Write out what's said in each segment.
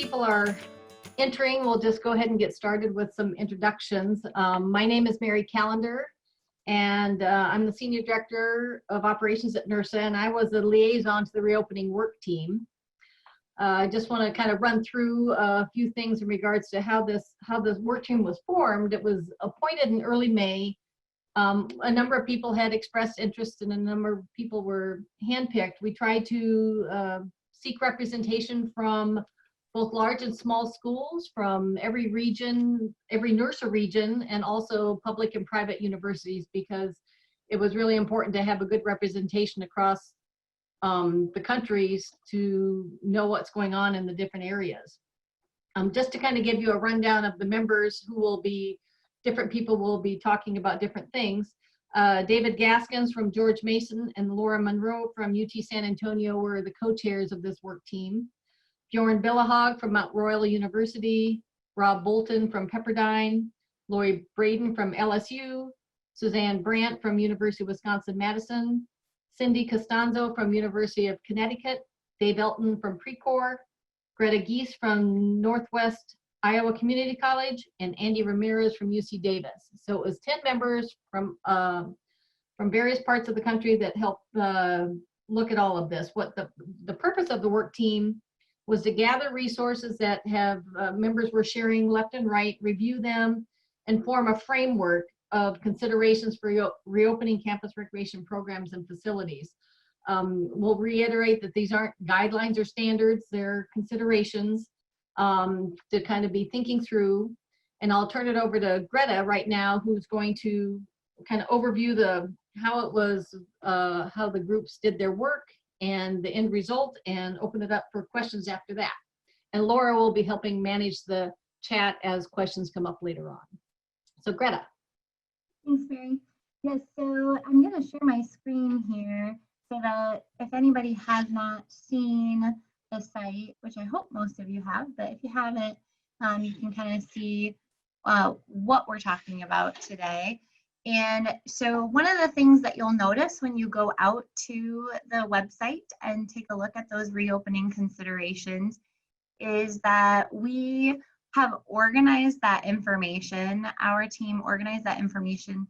people are entering, we'll just go ahead and get started with some introductions. My name is Mary Callender, and I'm the Senior Director of Operations at NIRSA, and I was the liaison to the reopening work team. I just want to kind of run through a few things in regards to how this work team was formed. It was appointed in early May. A number of people had expressed interest and a number of people were handpicked. We tried to seek representation from both large and small schools, from every region, every NIRSA region, and also public and private universities, because it was really important to have a good representation across the countries to know what's going on in the different areas. Just to kind of give you a rundown of the members who will be, different people will be talking about different things. David Gaskins from George Mason and Laura Monroe from UT San Antonio were the co-chairs of this work team. Bjorn Billahog from Mount Royal University, Rob Bolton from Pepperdine, Lori Braden from LSU, Suzanne Brandt from University of Wisconsin-Madison, Cindy Costanzo from University of Connecticut, Dave Elton from Precor, Greta Giese from Northwest Iowa Community College, and Andy Ramirez from UC Davis. So it was 10 members from various parts of the country that helped look at all of this. What the purpose of the work team was to gather resources that have members were sharing left and right, review them, and form a framework of considerations for reopening campus recreation programs and facilities. We'll reiterate that these aren't guidelines or standards, they're considerations to kind of be thinking through. And I'll turn it over to Greta right now, who's going to kind of overview how the groups did their work and the end result, and open it up for questions after that. And Laura will be helping manage the chat as questions come up later on. So Greta. Thanks, Mary. Yes, so I'm going to share my screen here so that if anybody has not seen the site, which I hope most of you have, but if you haven't, you can kind of see what we're talking about today. And so one of the things that you'll notice when you go out to the website and take a look at those reopening considerations is that we have organized that information. Our team organized that information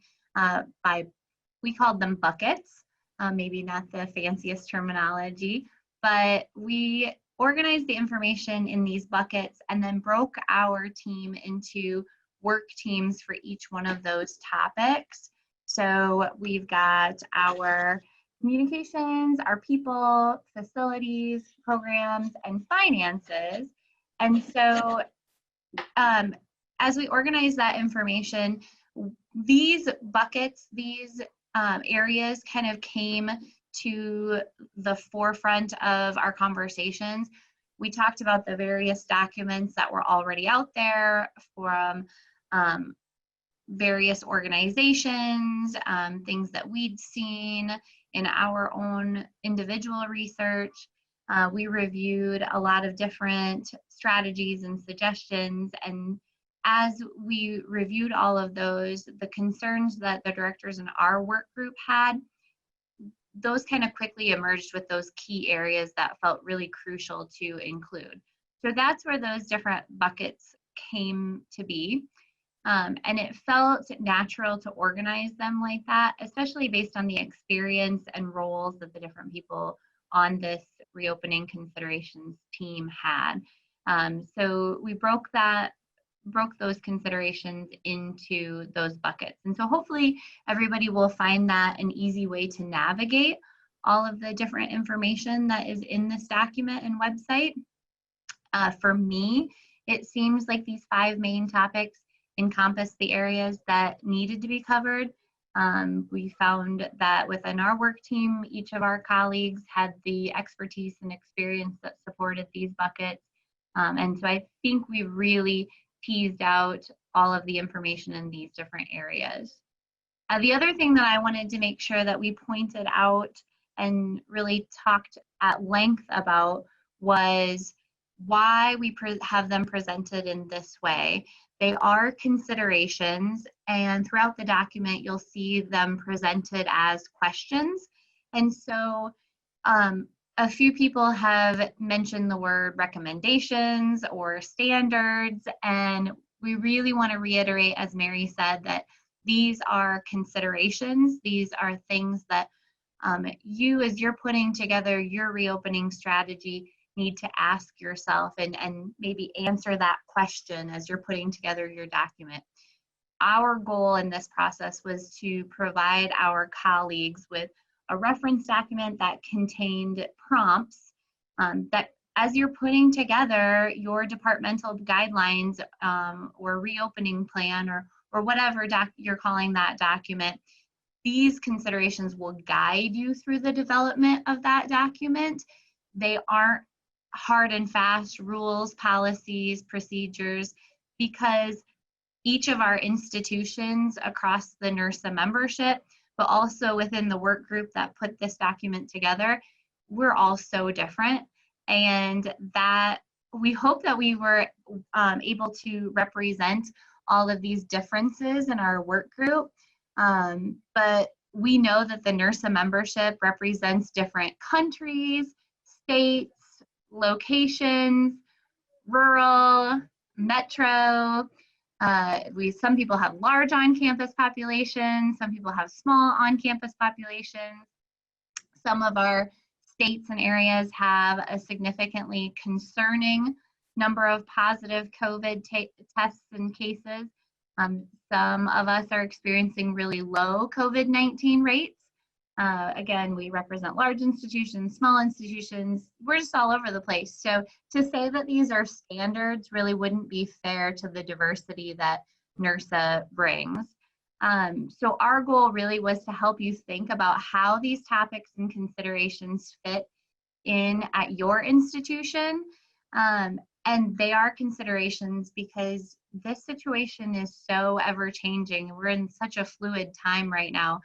we called them buckets, maybe not the fanciest terminology, but we organized the information in these buckets and then broke our team into work teams for each one of those topics. So we've got our communications, our people, facilities, programs, and finances. And so as we organize that information, these buckets, these areas kind of came to the forefront of our conversations. We talked about the various documents that were already out there from various organizations, things that we'd seen in our own individual research. We reviewed a lot of different strategies and suggestions, and as we reviewed all of those, the concerns that the directors in our work group had, those kind of quickly emerged with those key areas that felt really crucial to include. So that's where those different buckets came to be. And it felt natural to organize them like that, especially based on the experience and roles that the different people on this reopening considerations team had. So we broke those considerations into those buckets. And so hopefully everybody will find that an easy way to navigate all of the different information that is in this document and website. For me, it seems like these 5 main topics encompass the areas that needed to be covered. We found that within our work team, each of our colleagues had the expertise and experience that supported these buckets. And so I think we really teased out all of the information in these different areas. The other thing that I wanted to make sure that we pointed out and really talked at length about was why we have them presented in this way. They are considerations, and throughout the document, you'll see them presented as questions. And so a few people have mentioned the word recommendations or standards, and we really want to reiterate, as Mary said, that these are considerations. These are things that you, as you're putting together your reopening strategy, need to ask yourself and maybe answer that question as you're putting together your document. Our goal in this process was to provide our colleagues with a reference document that contained prompts that as you're putting together your departmental guidelines or reopening plan or whatever you're calling that document, these considerations will guide you through the development of that document. They aren't hard and fast rules, policies, procedures, because each of our institutions across the NIRSA membership, but also within the work group that put this document together, we're all so different. And that we hope that we were able to represent all of these differences in our work group. But we know that the NIRSA membership represents different countries, states, locations, rural, metro. Some people have large on-campus populations, some people have small on-campus populations. Some of our states and areas have a significantly concerning number of positive COVID tests and cases. Some of us are experiencing really low COVID-19 rates. Again, we represent large institutions, small institutions, we're just all over the place. So to say that these are standards really wouldn't be fair to the diversity that NIRSA brings. So our goal really was to help you think about how these topics and considerations fit in at your institution. And they are considerations because this situation is so ever-changing. We're in such a fluid time right now.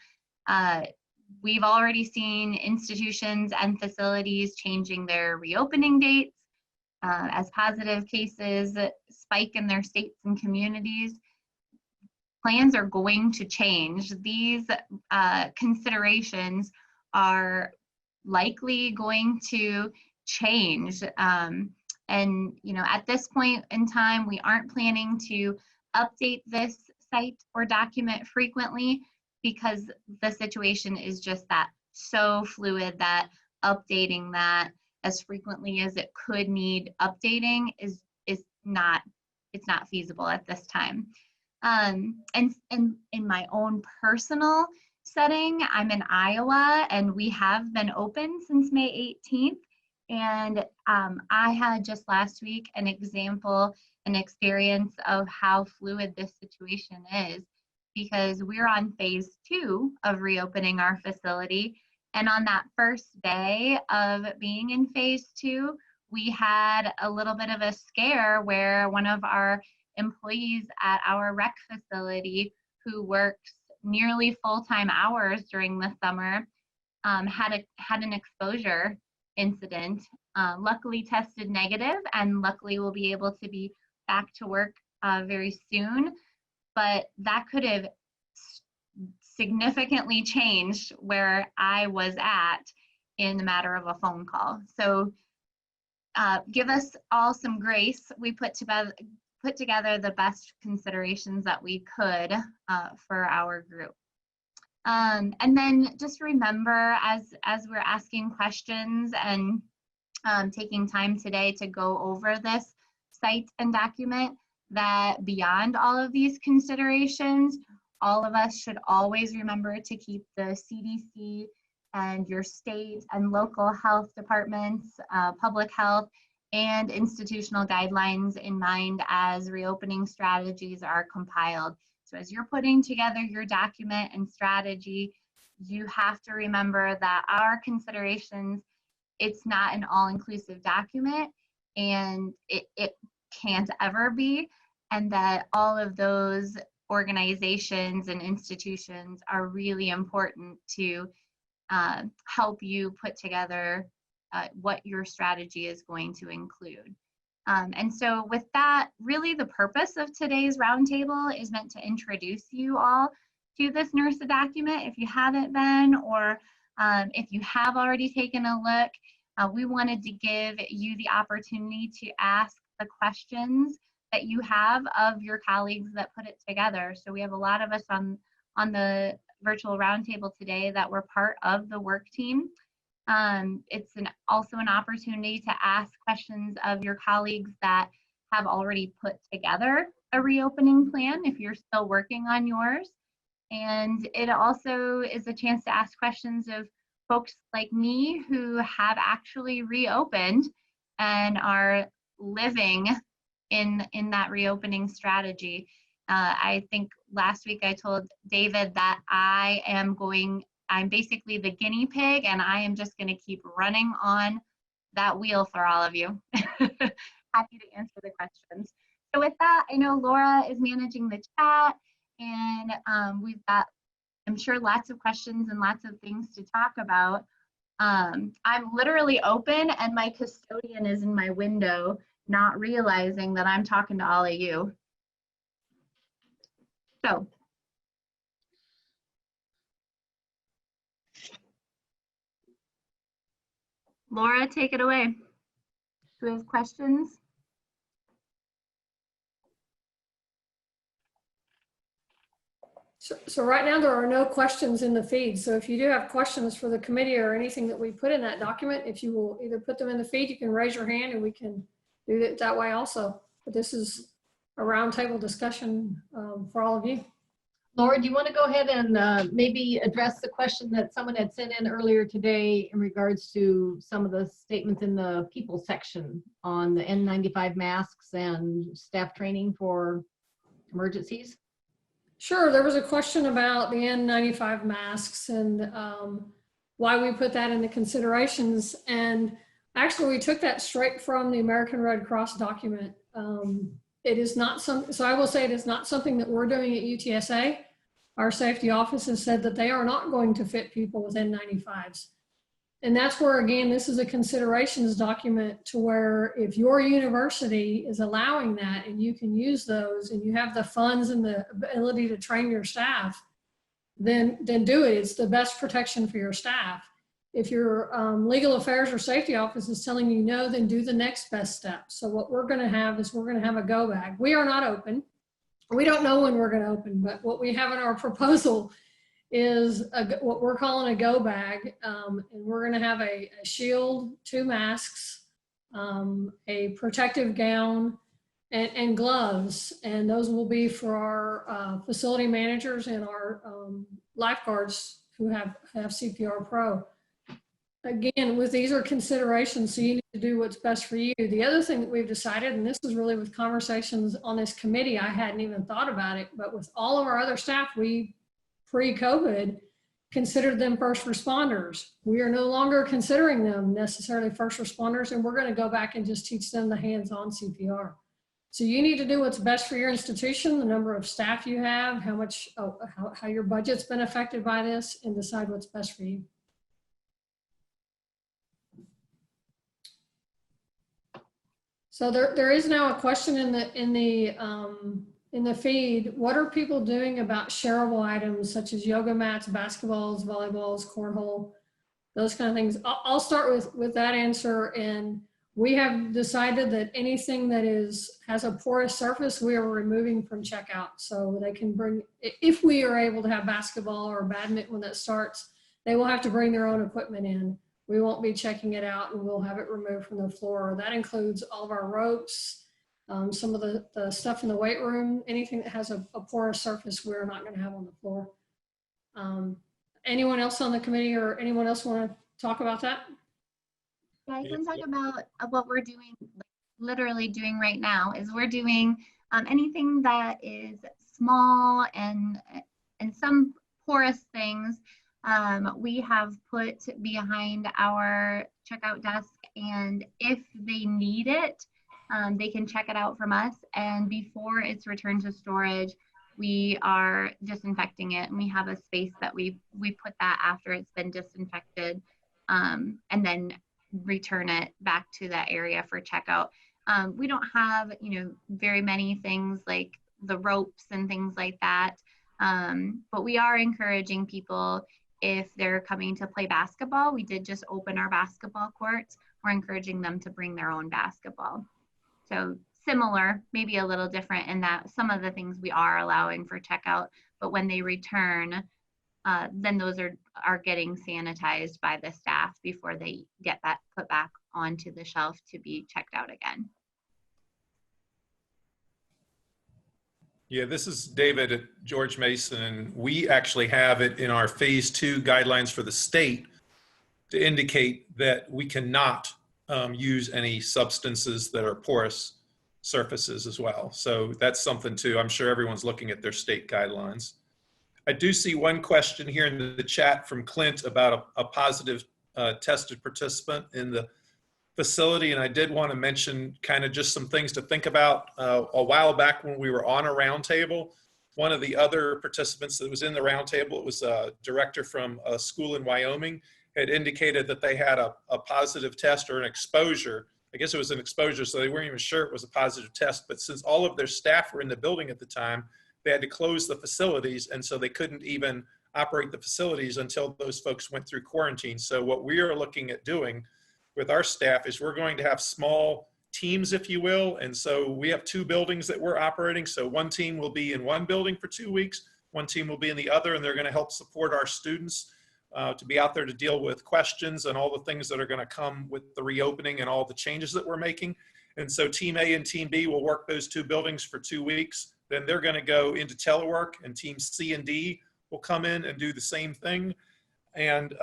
We've already seen institutions and facilities changing their reopening dates as positive cases spike in their states and communities. Plans are going to change. These considerations are likely going to change. And at this point in time, we aren't planning to update this site or document frequently because the situation is just that so fluid that updating that as frequently as it could need updating is not feasible at this time. And in my own personal setting, I'm in Iowa and we have been open since May 18th. And I had just last week an experience of how fluid this situation is, because we're on phase 2 of reopening our facility. And on that first day of being in phase 2, we had a little bit of a scare where one of our employees at our rec facility, who works nearly full-time hours during the summer, had an exposure incident, luckily tested negative, and luckily will be able to be back to work very soon. But that could have significantly changed where I was at in the matter of a phone call. So give us all some grace. We put together the best considerations that we could for our group. And then just remember, as we're asking questions and taking time today to go over this site and document, that beyond all of these considerations, all of us should always remember to keep the CDC and your state and local health departments, public health, and institutional guidelines in mind as reopening strategies are compiled. So as you're putting together your document and strategy, you have to remember that our considerations, it's not an all-inclusive document, and it can't ever be, and that all of those organizations and institutions are really important to help you put together what your strategy is going to include. And so with that, really the purpose of today's roundtable is meant to introduce you all to this NIRSA document if you haven't been, or if you have already taken a look. We wanted to give you the opportunity to ask the questions that you have of your colleagues that put it together. So we have a lot of us on the virtual roundtable today that were part of the work team. It's also an opportunity to ask questions of your colleagues that have already put together a reopening plan if you're still working on yours. And it also is a chance to ask questions of folks like me who have actually reopened and are living in that reopening strategy. I think last week I told David that I'm basically the guinea pig, and I am just going to keep running on that wheel for all of you. Happy to answer the questions. So with that, I know Laura is managing the chat, and we've got, I'm sure, lots of questions and lots of things to talk about. I'm literally open, and my custodian is in my window, not realizing that I'm talking to all of you. So, Laura, take it away. Do we have questions? So right now there are no questions in the feed. So if you do have questions for the committee or anything that we put in that document, if you will either put them in the feed, you can raise your hand and we can do it that way also. But this is a roundtable discussion for all of you. Laura, do you want to go ahead and maybe address the question that someone had sent in earlier today in regards to some of the statements in the people section on the N95 masks and staff training for emergencies? Sure, there was a question about the N95 masks and why we put that into considerations. And actually we took that straight from the American Red Cross document. It is not so I will say it is not something that we're doing at UTSA. Our safety office has said that they are not going to fit people with N95s. And that's where, again, this is a considerations document to where if your university is allowing that and you can use those and you have the funds and the ability to train your staff, then do it. It's the best protection for your staff. If your legal affairs or safety office is telling you no, then do the next best step. So what we're going to have is we're going to have a go bag. We are not open. We don't know when we're going to open, but what we have in our proposal is what we're calling a go bag. And we're going to have a shield, 2 masks, a protective gown, and gloves. And those will be for our facility managers and our lifeguards who have CPR Pro. Again, these are considerations, so you need to do what's best for you. The other thing that we've decided, and this is really with conversations on this committee, I hadn't even thought about it, but with all of our other staff, we pre-COVID considered them first responders. We are no longer considering them necessarily first responders, and we're going to go back and just teach them the hands-on CPR. So you need to do what's best for your institution, the number of staff you have, how your budget's been affected by this, and decide what's best for you. So there is now a question in the feed. What are people doing about shareable items such as yoga mats, basketballs, volleyballs, cornhole, those kind of things? I'll start with that answer. And we have decided that anything that has a porous surface, we are removing from checkout. So they can bring, if we are able to have basketball or badminton when that starts, they will have to bring their own equipment in. We won't be checking it out, and we'll have it removed from the floor. That includes all of our ropes, some of the stuff in the weight room, anything that has a porous surface, we're not going to have on the floor. Anyone else on the committee or anyone else want to talk about that? Yeah, I can talk about what we're doing, literally doing right now is we're doing anything that is small and some porous things. We have put behind our checkout desk, and if they need it, they can check it out from us. And before it's returned to storage, we are disinfecting it, and we have a space that we put that after it's been disinfected, and then return it back to that area for checkout. We don't have, very many things like the ropes and things like that, but we are encouraging people, if they're coming to play basketball, we did just open our basketball courts. we're encouraging them to bring their own basketball. So similar, maybe a little different in that some of the things we are allowing for checkout, but when they return, then those are getting sanitized by the staff before they get that put back onto the shelf to be checked out again. Yeah, this is David at George Mason, and we actually have it in our phase 2 guidelines for the state to indicate that we cannot use any substances that are porous surfaces as well. So that's something too. I'm sure everyone's looking at their state guidelines. I do see one question here in the chat from Clint about a positive tested participant in the facility, and I did want to mention kind of just some things to think about. A while back when we were on a roundtable, one of the other participants that was in the roundtable, it was a director from a school in Wyoming, had indicated that they had a positive test or an exposure. I guess it was an exposure, so they weren't even sure it was a positive test, but since all of their staff were in the building at the time, they had to close the facilities, and so they couldn't even operate the facilities until those folks went through quarantine. So what we are looking at doing with our staff is we're going to have small teams, if you will. And so we have 2 buildings that we're operating. So one team will be in one building for 2 weeks, one team will be in the other, and they're going to help support our students to be out there to deal with questions and all the things that are going to come with the reopening and all the changes that we're making. And so team A and team B will work those 2 buildings for 2 weeks. Then they're going to go into telework, and team C and D will come in and do the same thing. And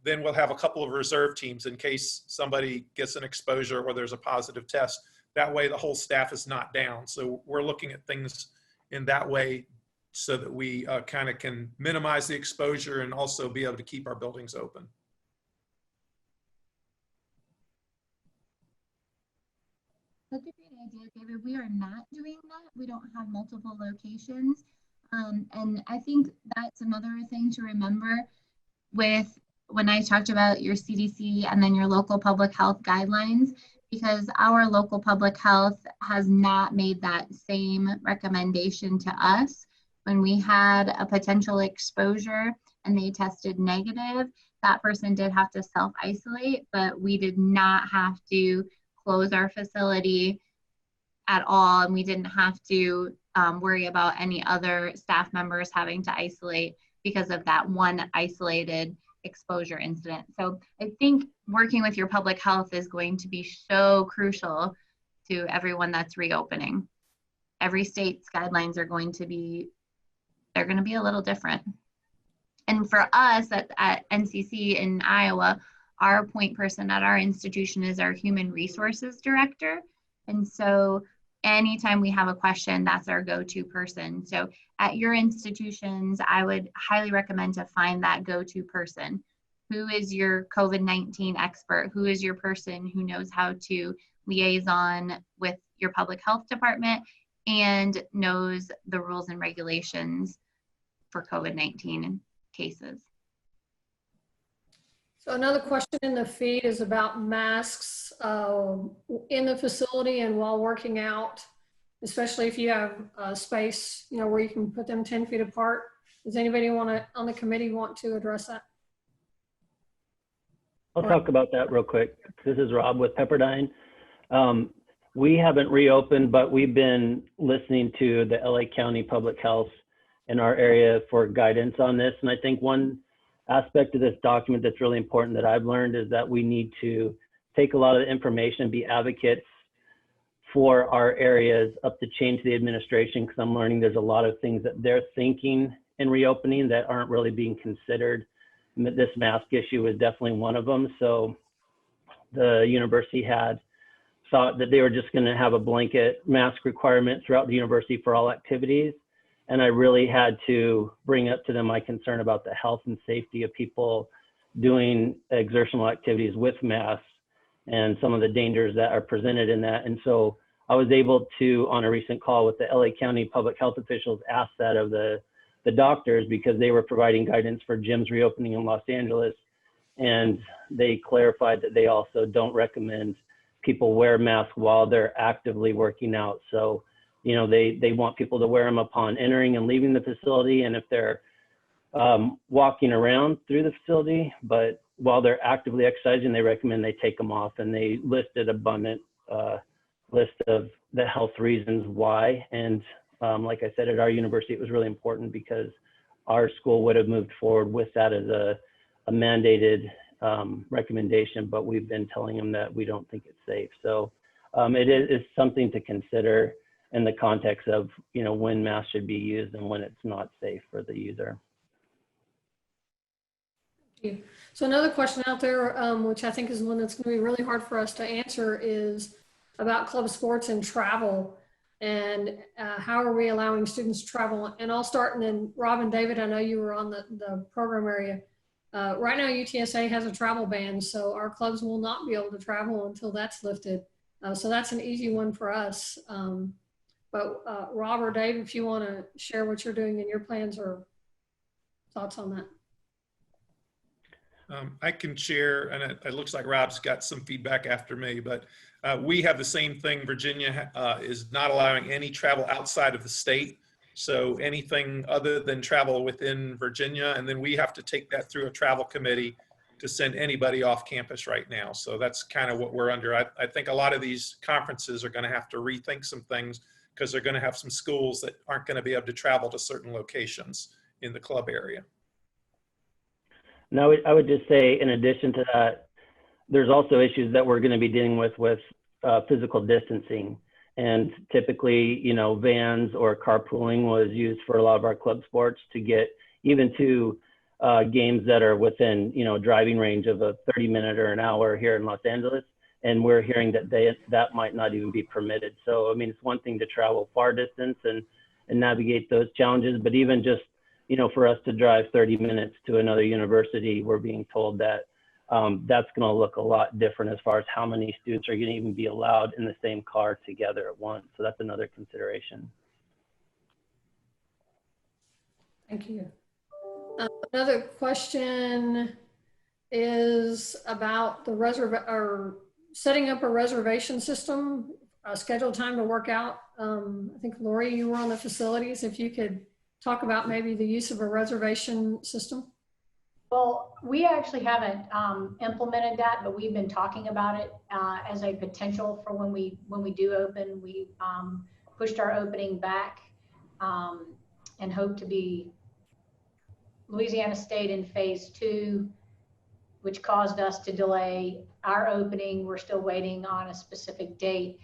then we'll have a couple of reserve teams in case somebody gets an exposure or there's a positive test. That way the whole staff is not down. So we're looking at things in that way so that we kind of can minimize the exposure and also be able to keep our buildings open. That's a great idea, David. We are not doing that. We don't have multiple locations. And I think that's another thing to remember with when I talked about your CDC and then your local public health guidelines, because our local public health has not made that same recommendation to us. When we had a potential exposure and they tested negative, that person did have to self-isolate, but we did not have to close our facility at all. And we didn't have to worry about any other staff members having to isolate because of that one isolated exposure incident. So I think working with your public health is going to be so crucial to everyone that's reopening. Every state's guidelines are going to be, they're going to be a little different. And for us at NCC in Iowa, our point person at our institution is our human resources director. And so anytime we have a question, that's our go-to person. So at your institutions, I would highly recommend to find that go-to person. Who is your COVID-19 expert? Who is your person who knows how to liaison with your public health department and knows the rules and regulations for COVID-19 cases? So another question in the feed is about masks in the facility and while working out, especially if you have space, you know, where you can put them 10 feet apart. Does anybody on the committee want to address that? I'll talk about that real quick. This is Rob with Pepperdine. We haven't reopened, but we've been listening to the LA County Public Health in our area for guidance on this. And I think one aspect of this document that's really important that I've learned is that we need to take a lot of the information and be advocates for our areas up the chain to the administration, because I'm learning there's a lot of things that they're thinking in reopening that aren't really being considered. This mask issue is definitely one of them. So the university had thought that they were just going to have a blanket mask requirement throughout the university for all activities. And I really had to bring up to them my concern about the health and safety of people doing exertional activities with masks and some of the dangers that are presented in that. And so I was able to, on a recent call with the LA County public health officials, ask that of the doctors, because they were providing guidance for gyms reopening in Los Angeles. And they clarified that they also don't recommend people wear masks while they're actively working out. So, you know, they want people to wear them upon entering and leaving the facility, and if they're walking around through the facility. But while they're actively exercising, they recommend they take them off, and they listed abundant list of the health reasons why. And like I said, at our university, it was really important because our school would have moved forward with that as a mandated recommendation, but we've been telling them that we don't think it's safe. So it is something to consider in the context of, you know, when masks should be used and when it's not safe for the user. Thank you. So another question out there, which I think is one that's going to be really hard for us to answer, is about club sports and travel, and how are we allowing students to travel? And I'll start, and then Rob and David, I know you were on the program area. Right now, UTSA has a travel ban, so our clubs will not be able to travel until that's lifted. So that's an easy one for us. But Rob or Dave, if you want to share what you're doing in your plans or thoughts on that. I can share, and it looks like Rob's got some feedback after me, but we have the same thing. Virginia is not allowing any travel outside of the state. So anything other than travel within Virginia, and then we have to take that through a travel committee to send anybody off campus right now. So that's kind of what we're under. I think a lot of these conferences are going to have to rethink some things because they're going to have some schools that aren't going to be able to travel to certain locations in the club area. Now, I would just say, in addition to that, there's also issues that we're going to be dealing with physical distancing. And typically, you know, vans or carpooling was used for a lot of our club sports to get even to games that are within, you know, driving range of a 30-minute or an hour here in Los Angeles. And we're hearing that that might not even be permitted. So, I mean, it's one thing to travel far distance and navigate those challenges, but even just, you know, for us to drive 30 minutes to another university, we're being told that that's going to look a lot different as far as how many students are going to even be allowed in the same car together at once. So that's another consideration. Thank you. Another question is about the setting up a reservation system, a scheduled time to work out. I think Lori, you were on the facilities. If you could talk about maybe the use of a reservation system. Well, we actually haven't implemented that, but we've been talking about it as a potential for when we do open. We pushed our opening back and hope to be Louisiana State in phase 2, which caused us to delay our opening. We're still waiting on a specific date,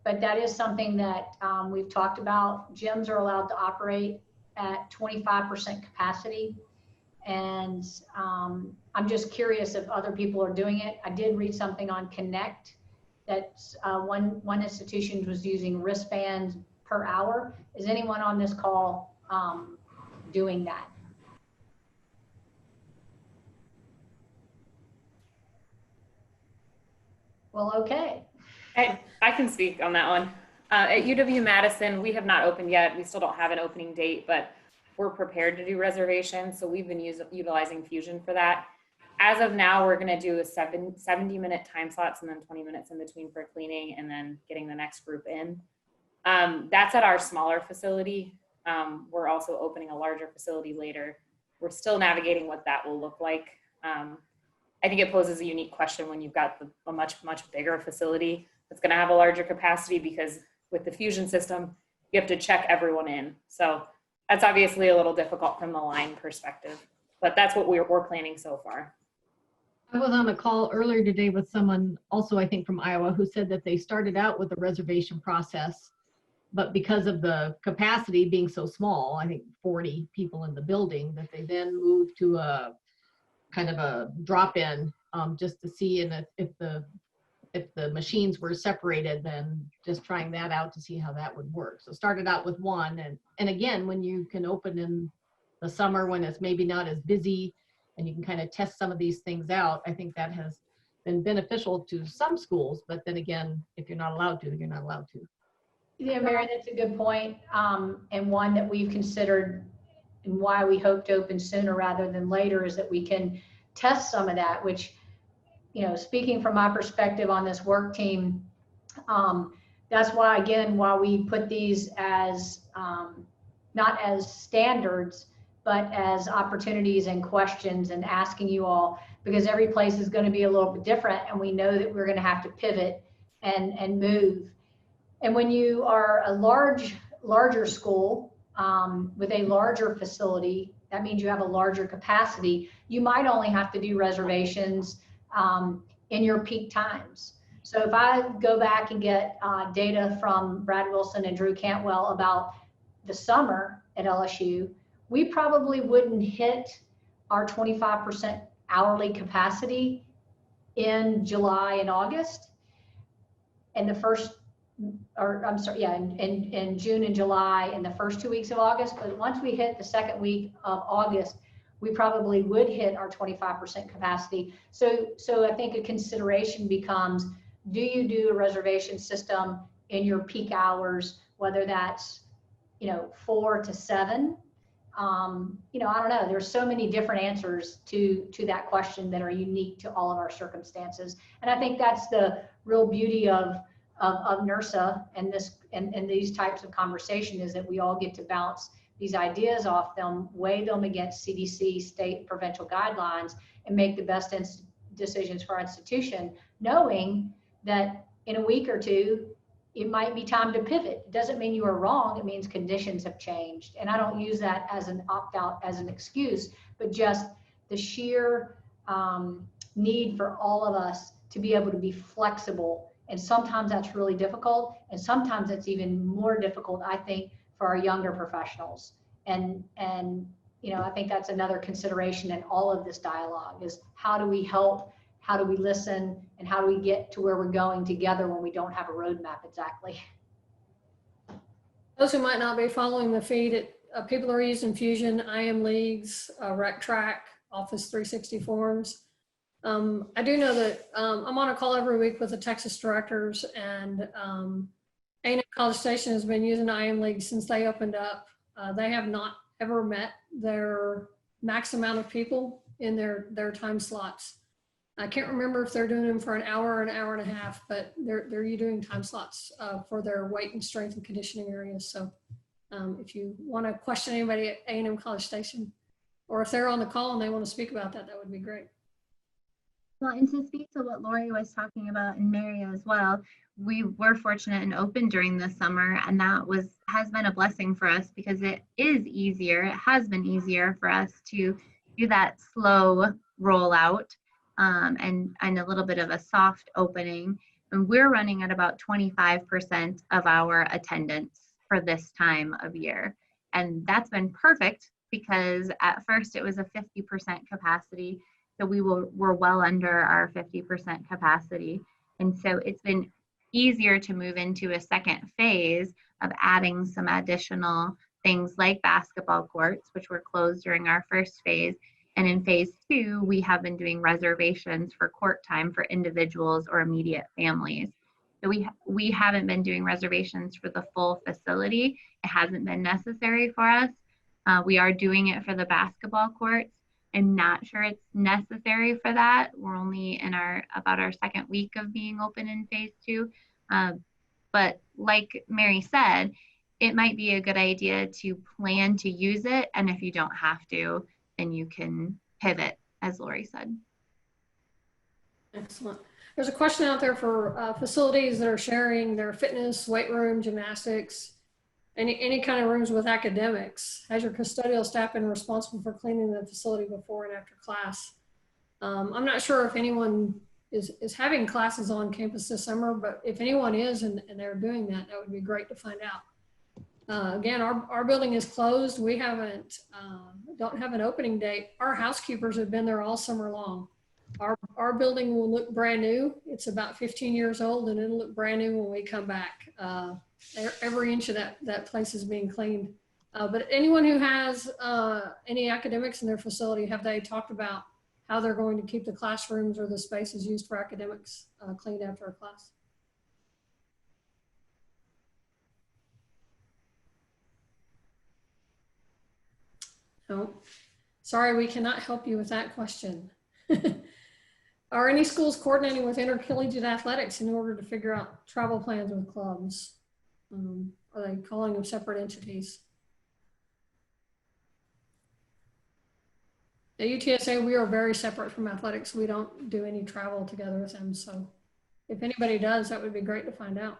but that is something that we've talked about. Gyms are allowed to operate at 25% capacity. And I'm just curious if other people are doing it. I did read something on Connect that one institution was using wristbands per hour. Is anyone on this call doing that? Well, okay. I can speak on that one. At UWMadison, we have not opened yet. We still don't have an opening date, but we're prepared to do reservations. So we've been utilizing Fusion for that. As of now, we're going to do a 70-minute time slots and then 20 minutes in between for cleaning and then getting the next group in. That's at our smaller facility. We're also opening a larger facility later. We're still navigating what that will look like. I think it poses a unique question when you've got a much bigger facility that's going to have a larger capacity, because with the Fusion system, you have to check everyone in. So that's obviously a little difficult from the line perspective, but that's what we're planning so far. I was on a call earlier today with someone also, I think from Iowa, who said that they started out with a reservation process, but because of the capacity being so small, I think 40 people in the building, that they then moved to a kind of a drop-in just to see, and if the machines were separated, then just trying that out to see how that would work. So started out with one, and again, when you can open in the summer when it's maybe not as busy and you can kind of test some of these things out, I think that has been beneficial to some schools. But then again, if you're not allowed to, you're not allowed to. Yeah, Mary, that's a good point, and one that we've considered, and why we hope to open sooner rather than later is that we can test some of that, which, you know, speaking from my perspective on this work team, that's why, again, why we put these as not as standards, but as opportunities and questions, and asking you all, because every place is going to be a little bit different, and we know that we're going to have to pivot and move. And when you are a larger school with a larger facility, that means you have a larger capacity. You might only have to do reservations in your peak times. So if I go back and get data from Brad Wilson and Drew Cantwell about the summer at LSU, we probably wouldn't hit our 25% hourly capacity in July and August. And the first, or I'm sorry, yeah, in June and July and the first 2 weeks of August. But once we hit the second week of August, we probably would hit our 25% capacity. So I think a consideration becomes, do you do a reservation system in your peak hours, whether that's, 4 to 7? I don't know. There's so many different answers to that question that are unique to all of our circumstances. And I think that's the real beauty of NIRSA and these types of conversation, is that we all get to bounce these ideas off them, weigh them against CDC, state, provincial guidelines, and make the best decisions for our institution, knowing that in a week or two, it might be time to pivot. It doesn't mean you are wrong. It means conditions have changed. And I don't use that as an opt-out, as an excuse, but just the sheer need for all of us to be able to be flexible. And sometimes that's really difficult. And sometimes it's even more difficult, I think, for our younger professionals. And I think that's another consideration in all of this dialogue, is how do we help? How do we listen, and how do we get to where we're going together when we don't have a roadmap exactly? Those who might not be following the feed, people are using Fusion, IM Leagues, RecTrack, Office 360 forms. I do know that I'm on a call every week with the Texas directors, and A&M College Station has been using IM League since they opened up. They have not ever met their max amount of people in their time slots. I can't remember if they're doing them for an hour or an hour and a half, but they're doing time slots for their weight and strength and conditioning areas. So if you want to question anybody at A&M College Station, or if they're on the call and they want to speak about that, that would be great. Well, and to speak to what Lori was talking about, and Mary as well, we were fortunate and open during the summer, and that has been a blessing for us, because it is easier. It has been easier for us to do that slow rollout and a little bit of a soft opening. And we're running at about 25% of our attendance for this time of year. And that's been perfect, because at first it was a 50% capacity. So we're well under our 50% capacity. And so it's been easier to move into a second phase of adding some additional things like basketball courts, which were closed during our first phase. And in phase 2, we have been doing reservations for court time for individuals or immediate families. So we haven't been doing reservations for the full facility. It hasn't been necessary for us. We are doing it for the basketball courts. I'm not sure it's necessary for that. We're only in about our second week of being open in phase 2. But like Mary said, it might be a good idea to plan to use it. And if you don't have to, then you can pivot, as Lori said. Excellent. There's a question out there for facilities that are sharing their fitness, weight room, gymnastics, any kind of rooms with academics. Has your custodial staff been responsible for cleaning the facility before and after class? I'm not sure if anyone is having classes on campus this summer, but if anyone is and they're doing that, that would be great to find out. Again, our building is closed. We don't have an opening date. Our housekeepers have been there all summer long. Our building will look brand new. It's about 15 years old, and it'll look brand new when we come back. Every inch of that place is being cleaned. But anyone who has any academics in their facility, have they talked about how they're going to keep the classrooms or the spaces used for academics cleaned after a class? No. Sorry, we cannot help you with that question. Are any schools coordinating with intercollegiate athletics in order to figure out travel plans with clubs? Are they calling them separate entities? At UTSA, we are very separate from athletics. We don't do any travel together with them. So if anybody does, that would be great to find out.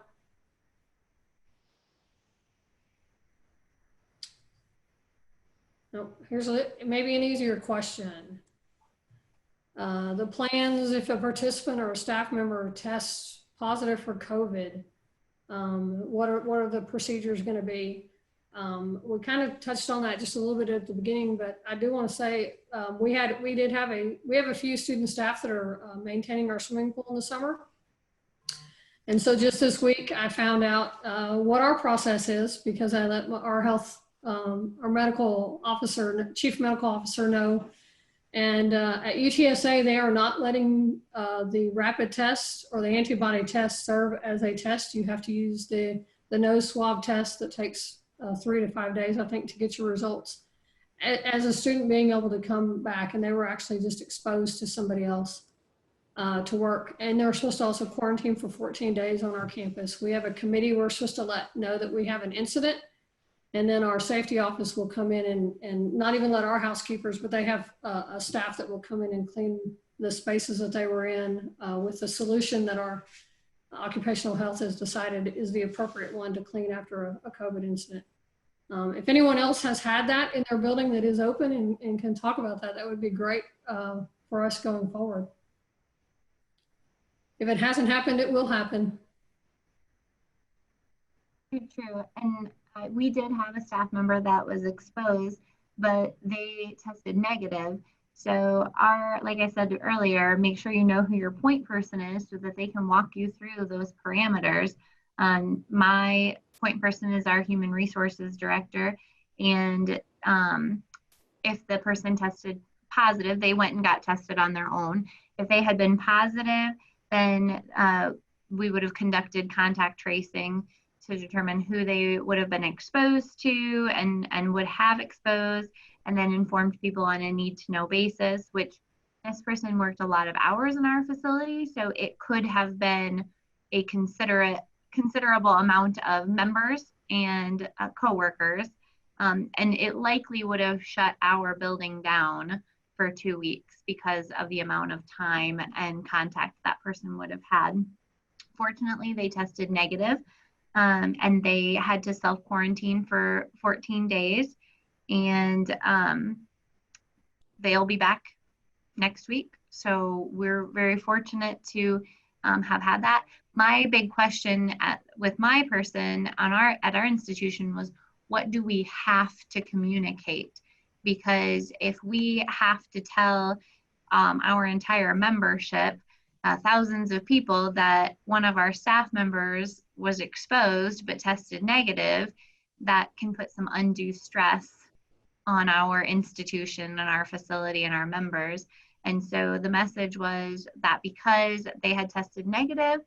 No, here's maybe an easier question. The plans, if a participant or a staff member tests positive for COVID, what are the procedures going to be? We kind of touched on that just a little bit at the beginning, but I do want to say we have a few student staff that are maintaining our swimming pool in the summer. And so just this week, I found out what our process is because I let our medical officer, chief medical officer know. And at UTSA, they are not letting the rapid test or the antibody test serve as a test. You have to use the nose swab test that takes 3 to 5 days, I think, to get your results. As a student being able to come back, and they were actually just exposed to somebody else to work. And they're supposed to also quarantine for 14 days on our campus. We have a committee we're supposed to know that we have an incident. And then our safety office will come in and not even let our housekeepers, but they have a staff that will come in and clean the spaces that they were in with the solution that our occupational health has decided is the appropriate one to clean after a COVID incident. If anyone else has had that in their building that is open and can talk about that, that would be great for us going forward. If it hasn't happened, it will happen. True. And we did have a staff member that was exposed, but they tested negative. So like I said earlier, make sure you know who your point person is so that they can walk you through those parameters. My point person is our human resources director. And if the person tested positive, they went and got tested on their own. If they had been positive, then we would have conducted contact tracing to determine who they would have been exposed to and would have exposed, and then informed people on a need-to-know basis, which this person worked a lot of hours in our facility, so it could have been a considerable amount of members and coworkers, and it likely would have shut our building down for 2 weeks because of the amount of time and contact that person would have had. Fortunately, they tested negative. And they had to self-quarantine for 14 days, and they'll be back next week. So we're very fortunate to have had that. My big question with my person at our institution was, what do we have to communicate? Because if we have to tell our entire membership, thousands of people, that one of our staff members was exposed but tested negative, that can put some undue stress on our institution and our facility and our members. And so the message was that because they had tested negative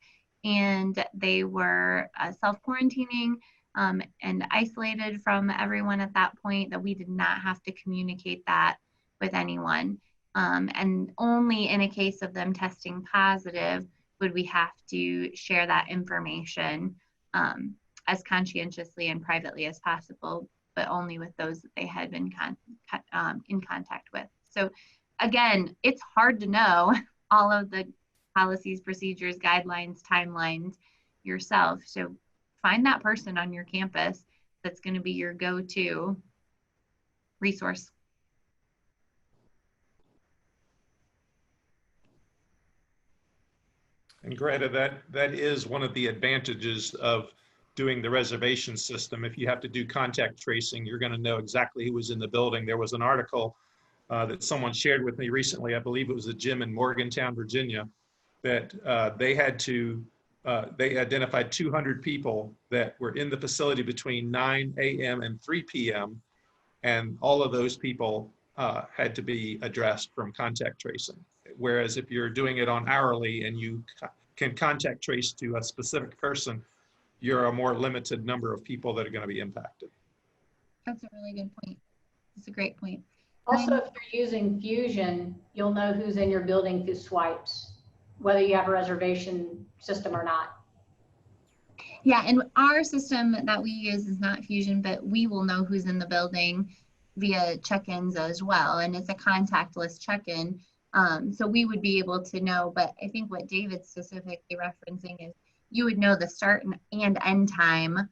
and they were self-quarantining and isolated from everyone at that point, that we did not have to communicate that with anyone. And only in a case of them testing positive would we have to share that information as conscientiously and privately as possible, but only with those that they had been in contact with. So again, it's hard to know all of the policies, procedures, guidelines, timelines yourself. So find that person on your campus that's going to be your go-to resource. And Greta, that is one of the advantages of doing the reservation system. If you have to do contact tracing, you're going to know exactly who was in the building. There was an article that someone shared with me recently, I believe it was a gym in Morgantown, Virginia, that they identified 200 people that were in the facility between 9 a.m. and 3 p.m. And all of those people had to be addressed from contact tracing. Whereas if you're doing it on hourly and you can contact trace to a specific person, you're a more limited number of people that are going to be impacted. That's a really good point. That's a great point. Also, if you're using Fusion, you'll know who's in your building through swipes, whether you have a reservation system or not. Yeah, and our system that we use is not Fusion, but we will know who's in the building via check-ins as well, and it's a contactless check-in. So we would be able to know, but I think what David's specifically referencing is you would know the start and end time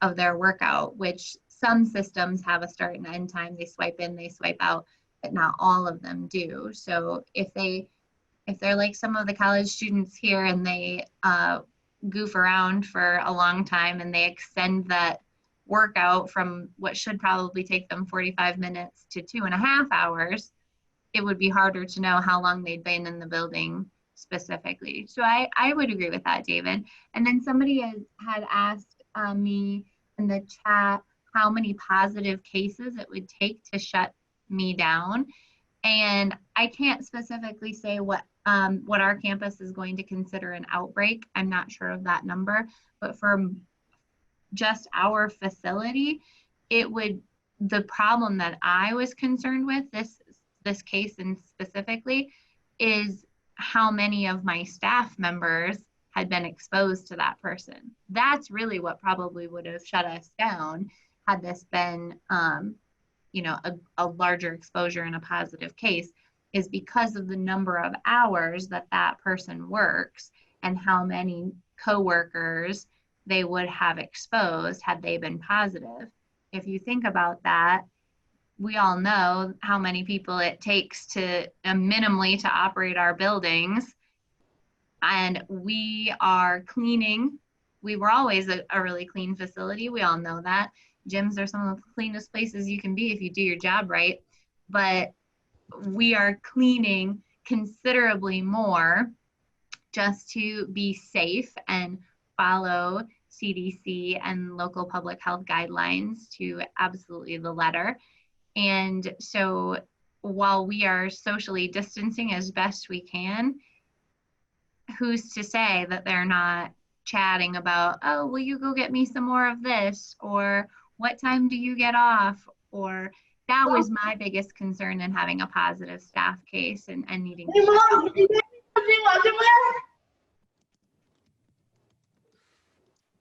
of their workout, which some systems have a start and end time. They swipe in, they swipe out, but not all of them do. So if they're like some of the college students here and they goof around for a long time and they extend that workout from what should probably take them 45 minutes to 2.5 hours, it would be harder to know how long they'd been in the building specifically. So I would agree with that, David. And then somebody had asked me in the chat how many positive cases it would take to shut me down. And I can't specifically say what our campus is going to consider an outbreak. I'm not sure of that number, but for just our facility, the problem that I was concerned with this case and specifically is how many of my staff members had been exposed to that person. That's really what probably would have shut us down had this been a larger exposure in a positive case, is because of the number of hours that person works and how many coworkers they would have exposed had they been positive. If you think about that, we all know how many people it takes to minimally to operate our buildings. And we are cleaning. We were always a really clean facility. We all know that. Gyms are some of the cleanest places you can be if you do your job right. But we are cleaning considerably more just to be safe and follow CDC and local public health guidelines to absolutely the letter. And so while we are socially distancing as best we can, who's to say that they're not chatting about, oh, will you go get me some more of this? Or what time do you get off? Or that was my biggest concern in having a positive staff case and needing to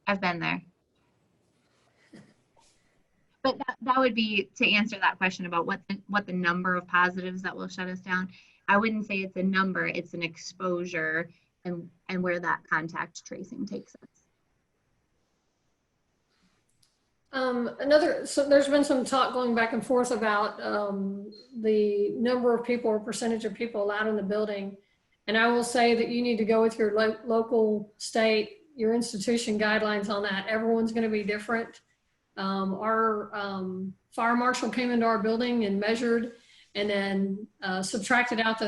I've been there. But that would be to answer that question about what the number of positives that will shut us down. I wouldn't say it's a number, it's an exposure and where that contact tracing takes us. So there's been some talk going back and forth about the number of people or percentage of people allowed in the building. And I will say that you need to go with your local, state, your institution guidelines on that. Everyone's going to be different. Our fire marshal came into our building and measured and then subtracted out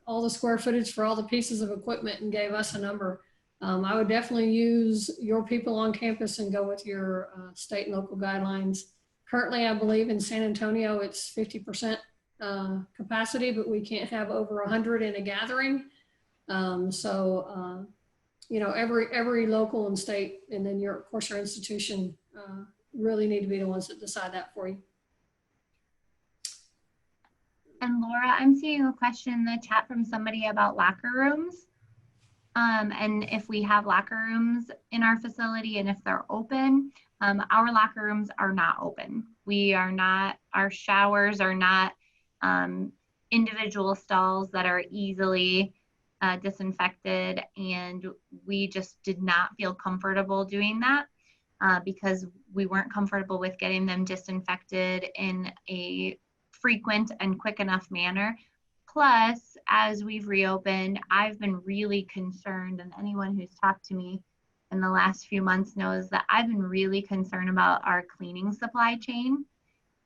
all the square footage for all the pieces of equipment and gave us a number. I would definitely use your people on campus and go with your state and local guidelines. Currently, I believe in San Antonio, it's 50% capacity, but we can't have over 100 in a gathering. Every local and state, and then of course your institution really need to be the ones that decide that for you. And Laura, I'm seeing a question in the chat from somebody about locker rooms. And if we have locker rooms in our facility and if they're open, our locker rooms are not open. Our showers are not individual stalls that are easily disinfected, and we just did not feel comfortable doing that because we weren't comfortable with getting them disinfected in a frequent and quick enough manner. Plus, as we've reopened, I've been really concerned, and anyone who's talked to me in the last few months knows that I've been really concerned about our cleaning supply chain.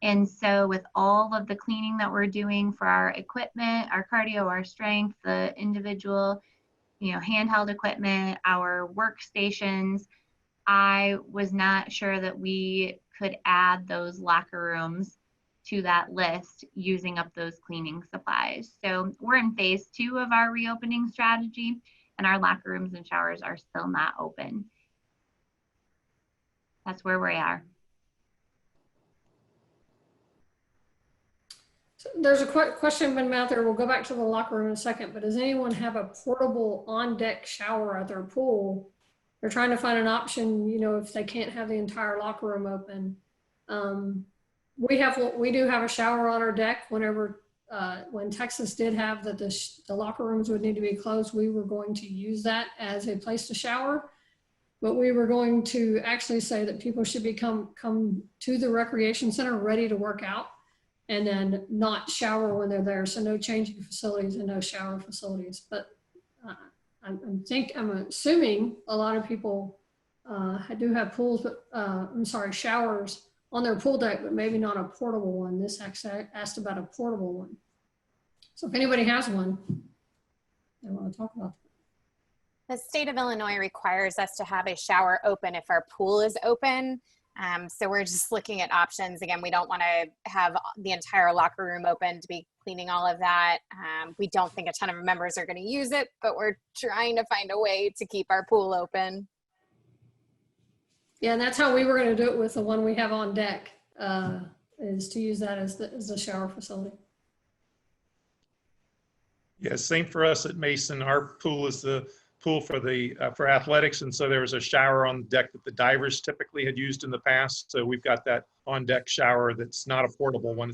And so with all of the cleaning that we're doing for our equipment, our cardio, our strength, the individual, handheld equipment, our workstations, I was not sure that we could add those locker rooms to that list using up those cleaning supplies. So we're in phase 2 of our reopening strategy, and our locker rooms and showers are still not open. That's where we are. So there's a question been out there. We'll go back to the locker room in a second, but does anyone have a portable on-deck shower at their pool? They're trying to find an option, if they can't have the entire locker room open. We do have a shower on our deck. When Texas did have that the locker rooms would need to be closed, we were going to use that as a place to shower. But we were going to actually say that people should come to the recreation center ready to work out and then not shower when they're there. So no changing facilities and no shower facilities. But I'm assuming a lot of people do have pools, but showers on their pool deck, but maybe not a portable one. This actually asked about a portable one. So if anybody has one, I want to talk about that. The state of Illinois requires us to have a shower open if our pool is open. So we're just looking at options. Again, we don't want to have the entire locker room open to be cleaning all of that. We don't think a ton of members are going to use it, but we're trying to find a way to keep our pool open. Yeah, and that's how we were going to do it with the one we have on deck, is to use that as the shower facility. Yeah, same for us at Mason. Our pool is the pool for athletics, and so there was a shower on the deck that the divers typically had used in the past. So we've got that on deck shower that's not a portable one.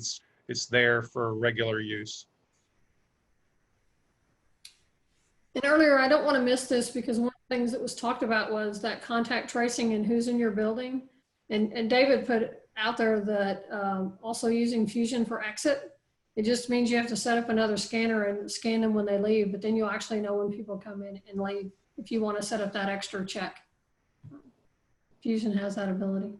It's there for regular use. And earlier, I don't want to miss this because one of the things that was talked about was that contact tracing and who's in your building. And David put out there that also using Fusion for exit. It just means you have to set up another scanner and scan them when they leave, but then you'll actually know when people come in and leave if you want to set up that extra check. Fusion has that ability.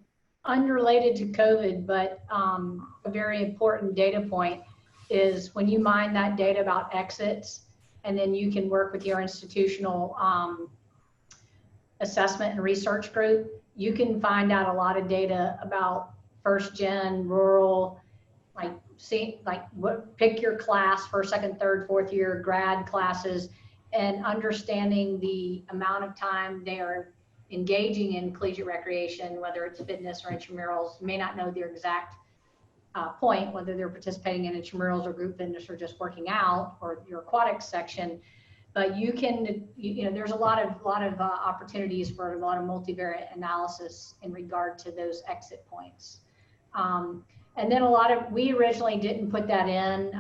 Unrelated to COVID, but a very important data point is when you mine that data about exits, and then you can work with your institutional assessment and research group, you can find out a lot of data about first gen, rural, pick your class, first, second, third, fourth year grad classes, and understanding the amount of time they are engaging in collegiate recreation, whether it's fitness or intramurals. You may not know their exact point, whether they're participating in intramurals or group fitness or just working out or your aquatics section. But you can, there's a lot of opportunities for a lot of multivariate analysis in regard to those exit points. And then we originally didn't put that in.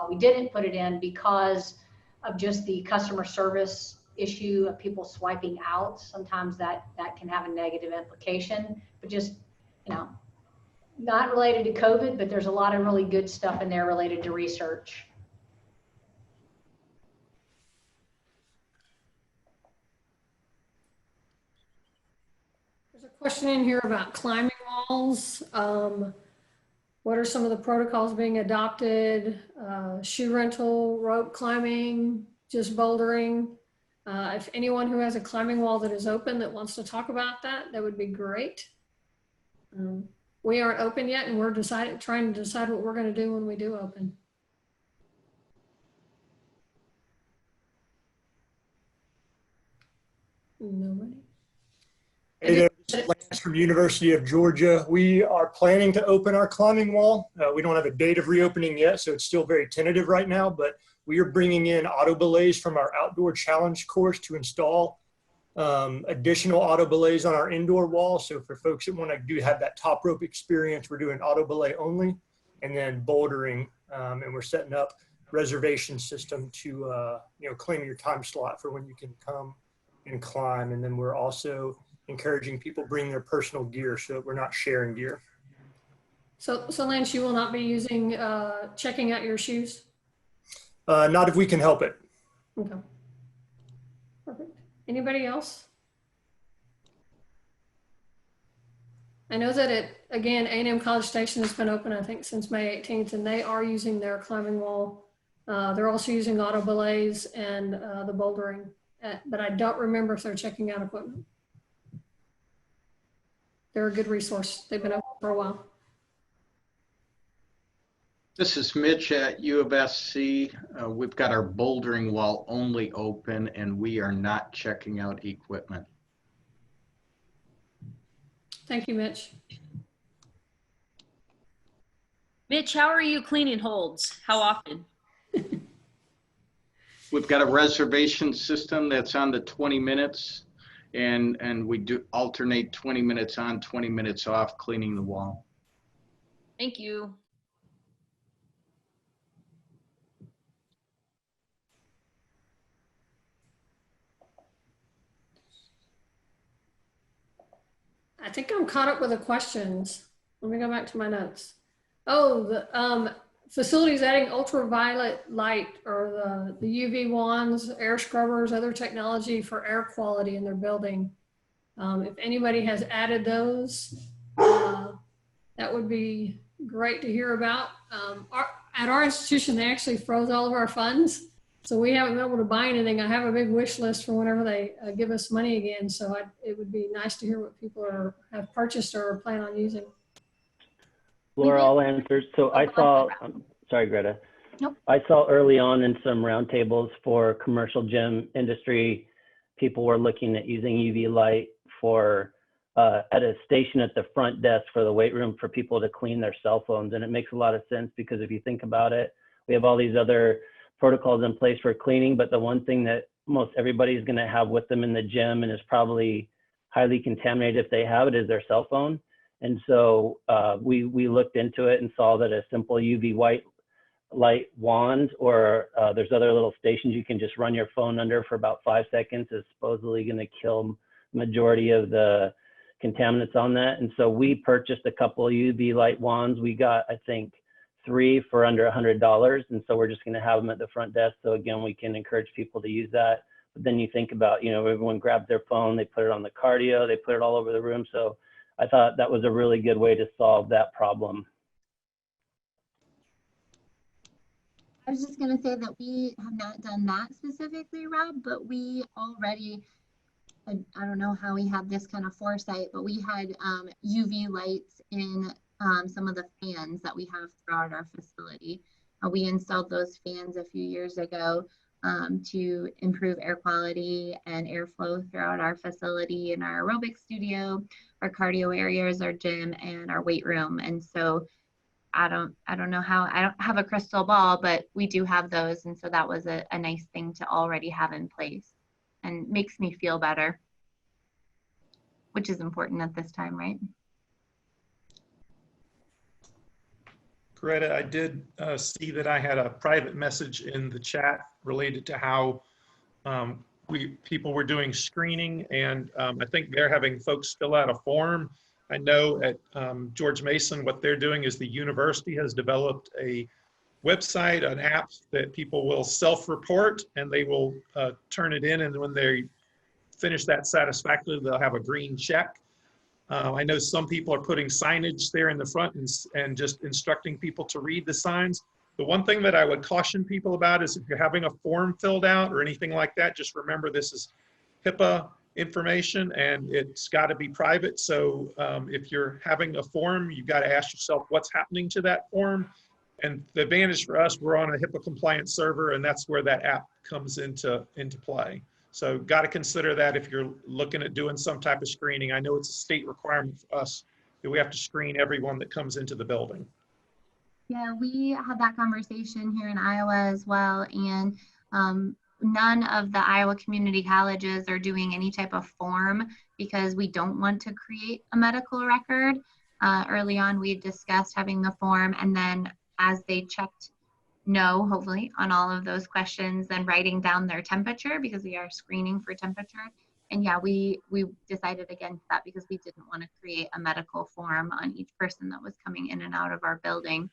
We didn't put it in because of just the customer service issue of people swiping out. Sometimes that can have a negative implication, but just, not related to COVID, but there's a lot of really good stuff in there related to research. There's a question in here about climbing walls. What are some of the protocols being adopted? Shoe rental, rope climbing, just bouldering. If anyone who has a climbing wall that is open that wants to talk about that would be great. We aren't open yet, and we're trying to decide what we're going to do when we do open. Nobody. Hey there, this is Lance from University of Georgia. We are planning to open our climbing wall. We don't have a date of reopening yet, so it's still very tentative right now, but we are bringing in auto belays from our outdoor challenge course to install additional auto belays on our indoor wall. So for folks that want to have that top rope experience, we're doing auto belay only, and then bouldering, and we're setting up reservation system to claim your time slot for when you can come and climb. And then we're also encouraging people bring their personal gear so that we're not sharing gear. So Lance, you will not be using checking out your shoes? Not if we can help it. Okay. Perfect. Anybody else? I know that again, A&M College Station has been open, I think, since May 18th, and they are using their climbing wall. They're also using auto belays and the bouldering, but I don't remember if they're checking out equipment. They're a good resource. They've been open for a while. This is Mitch at U of SC. We've got our bouldering wall only open, and we are not checking out equipment. Thank you, Mitch. Mitch, how are you cleaning holds? How often? We've got a reservation system that's on the 20 minutes, and we do alternate 20 minutes on, 20 minutes off cleaning the wall. Thank you. I think I'm caught up with the questions. Let me go back to my notes. Oh, the facilities adding ultraviolet light or the UV wands, air scrubbers, other technology for air quality in their building. If anybody has added those, that would be great to hear about. At our institution, they actually froze all of our funds. So we haven't been able to buy anything. I have a big wish list for whenever they give us money again. So it would be nice to hear what people have purchased or plan on using. Laura, I'll answer. So I saw, sorry, Greta. Nope. I saw early on in some roundtables for commercial gym industry, people were looking at using UV light for at a station at the front desk for the weight room for people to clean their cell phones. And it makes a lot of sense because if you think about it, we have all these other protocols in place for cleaning, but the one thing that most everybody is going to have with them in the gym and is probably highly contaminated if they have it is their cell phone. And so we looked into it and saw that a simple UV white light wand or there's other little stations you can just run your phone under for about 5 seconds is supposedly going to kill majority of the contaminants on that. And so we purchased a couple of UV light wands. We got, I think, 3 for under $100. And so we're just going to have them at the front desk. So again, we can encourage people to use that. But then you think about, you know, everyone grabs their phone, they put it on the cardio, they put it all over the room. So I thought that was a really good way to solve that problem. I was just going to say that we have not done that specifically, Rob, but we already, I don't know how we had this kind of foresight, but we had UV lights in some of the fans that we have throughout our facility. We installed those fans a few years ago to improve air quality and airflow throughout our facility in our aerobic studio, our cardio areas, our gym, and our weight room. And so I don't know how, I don't have a crystal ball, but we do have those. And so that was a nice thing to already have in place and makes me feel better, which is important at this time, right? Greta, I did see that I had a private message in the chat related to how people were doing screening, and I think they're having folks fill out a form. I know at George Mason, what they're doing is the university has developed a website, an app that people will self-report, and they will turn it in, and when they finish that satisfactorily, they'll have a green check. I know some people are putting signage there in the front and just instructing people to read the signs. The one thing that I would caution people about is if you're having a form filled out or anything like that, just remember this is HIPAA information and it's got to be private. So if you're having a form, you've got to ask yourself what's happening to that form. And the advantage for us, we're on a HIPAA compliant server, and that's where that app comes into play. So got to consider that if you're looking at doing some type of screening. I know it's a state requirement for us that we have to screen everyone that comes into the building. Yeah, we had that conversation here in Iowa as well. And none of the Iowa community colleges are doing any type of form because we don't want to create a medical record. Early on, we discussed having the form, and then as they checked no, hopefully, on all of those questions, then writing down their temperature because we are screening for temperature. And yeah, we decided against that because we didn't want to create a medical form on each person that was coming in and out of our building.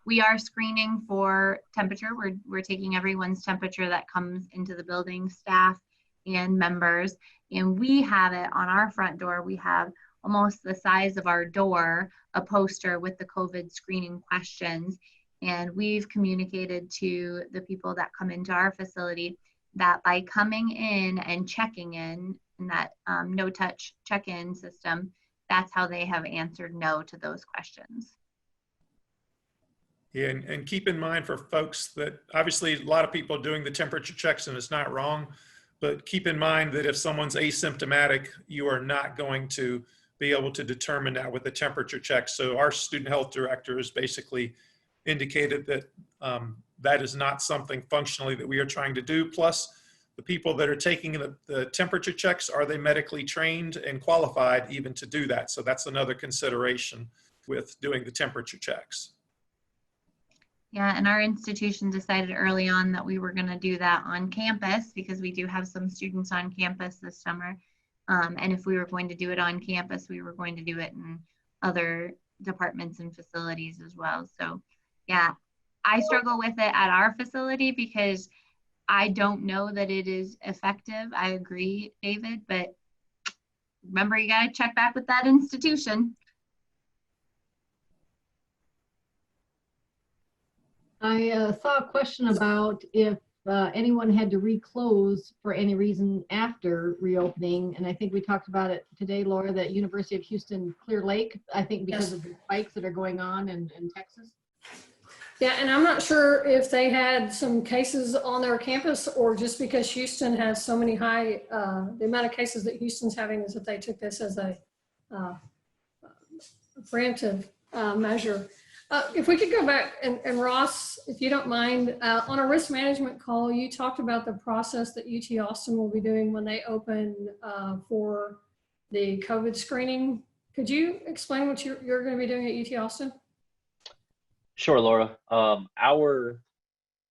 We are screening for temperature. We're taking everyone's temperature that comes into the building, staff and members. And we have it on our front door. We have almost the size of our door, a poster with the COVID screening questions. And we've communicated to the people that come into our facility that by coming in and checking in that no-touch check-in system, that's how they have answered no to those questions. Yeah, and keep in mind for folks that obviously a lot of people are doing the temperature checks and it's not wrong, but keep in mind that if someone's asymptomatic, you are not going to be able to determine that with the temperature check. So our student health director has basically indicated that that is not something functionally that we are trying to do. Plus, the people that are taking the temperature checks, are they medically trained and qualified even to do that? So that's another consideration. with doing the temperature checks. Yeah, and our institution decided early on that we were going to do that on campus because we do have some students on campus this summer. And if we were going to do it on campus, we were going to do it in other departments and facilities as well. So yeah, I struggle with it at our facility because I don't know that it is effective. I agree, David, but remember, you got to check back with that institution. I saw a question about if anyone had to reclose for any reason after reopening. And I think we talked about it today, Laura, that University of Houston Clear Lake, I think because of the spikes that are going on in Texas. Yeah, and I'm not sure if they had some cases on their campus or just because Houston has so many high, the amount of cases that Houston's having is that they took this as a preemptive measure. If we could go back, and Ross, if you don't mind, on a risk management call, you talked about the process that UT Austin will be doing when they open for the COVID screening. Could you explain what you're going to be doing at UT Austin? Sure, Laura. Our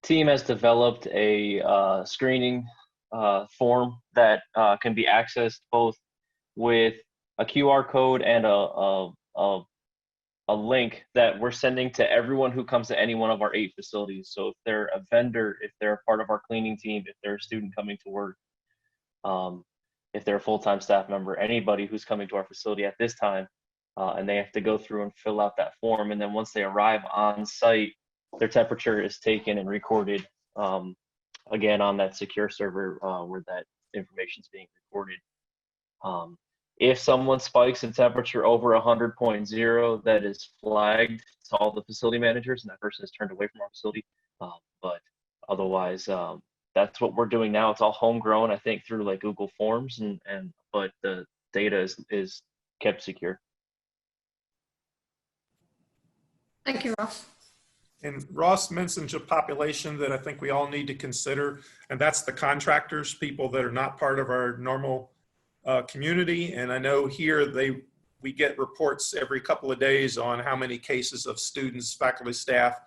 team has developed a screening form that can be accessed both with a QR code and a link that we're sending to everyone who comes to any one of our 8 facilities. So if they're a vendor, if they're a part of our cleaning team, if they're a student coming to work, if they're a full-time staff member, anybody who's coming to our facility at this time, and they have to go through and fill out that form. And then once they arrive on site, their temperature is taken and recorded again on that secure server where that information is being recorded. If someone spikes in temperature over 100.0, that is flagged to all the facility managers, and that person is turned away from our facility. But otherwise, that's what we're doing now. It's all homegrown, I think, through like Google Forms, but the data is kept secure. Thank you, Ross. And Ross mentioned a population that I think we all need to consider, and that's the contractors, people that are not part of our normal community. And I know here we get reports every couple of days on how many cases of students, faculty, staff,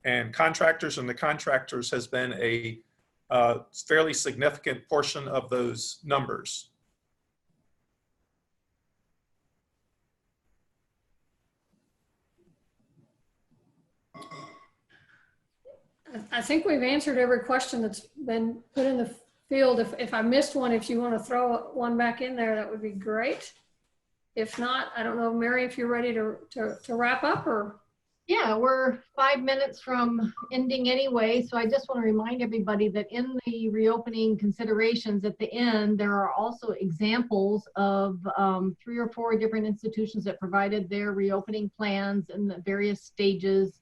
and contractors. And the contractors has been a fairly significant portion of those numbers. I think we've answered every question that's been put in the field. If I missed one, if you want to throw one back in there, that would be great. If not, I don't know, Mary, if you're ready to wrap up or. Yeah, we're 5 minutes from ending anyway. So I just want to remind everybody that in the reopening considerations at the end, there are also examples of 3 or 4 different institutions that provided their reopening plans in the various stages.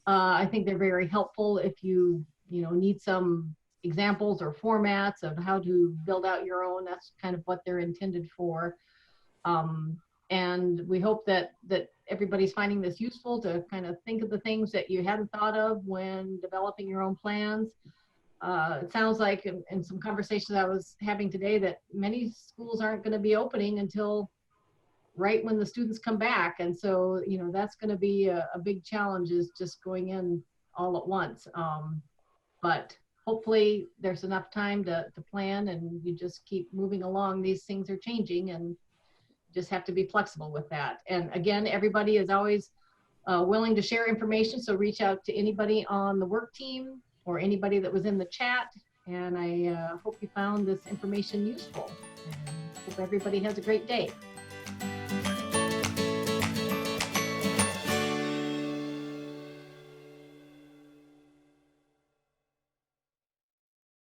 I think they're very helpful if you need some examples or formats of how to build out your own. That's kind of what they're intended for. And we hope that everybody's finding this useful to kind of think of the things that you hadn't thought of when developing your own plans. It sounds like in some conversations I was having today that many schools aren't going to be opening until right when the students come back. And so, that's going to be a big challenge, is just going in all at once. But hopefully there's enough time to plan, and you just keep moving along. These things are changing and just have to be flexible with that. And again, everybody is always willing to share information. So reach out to anybody on the work team or anybody that was in the chat. And I hope you found this information useful. And hope everybody has a great day.